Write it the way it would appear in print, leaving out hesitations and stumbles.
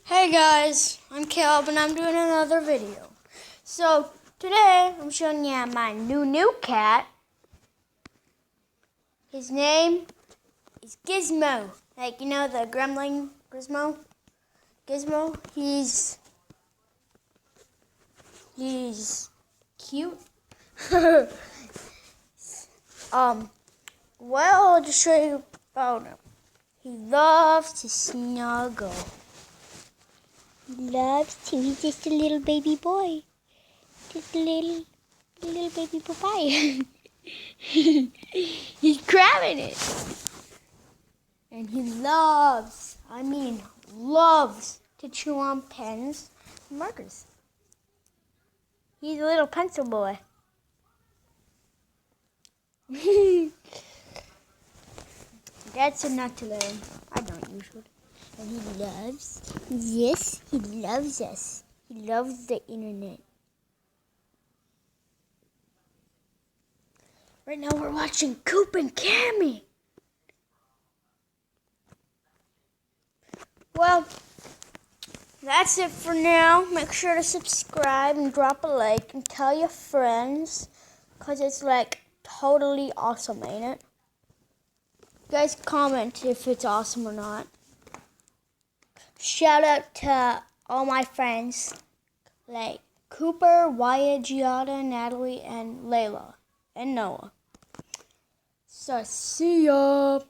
Hey guys, I'm Caleb and I'm doing another video. So today I'm showing you my new cat. His name is Gizmo. Like the gremlin Gizmo? Gizmo. He's cute. Well, I'll just show you about him. He loves to snuggle. He loves to. He's just a little baby boy. Just a little baby papaya. He's grabbing it. And he loves to chew on pens and markers. He's a little pencil boy. Dad said not to let him. I don't usually. And he loves us. He loves the internet. Right now we're watching Coop and Cammy. Well, that's it for now. Make sure to subscribe and drop a like and tell your friends, because it's like totally awesome, ain't it? You guys comment if it's awesome or not. Shout out to all my friends like Cooper, Wyatt, Giada, Natalie, and Layla, and Noah. So see ya.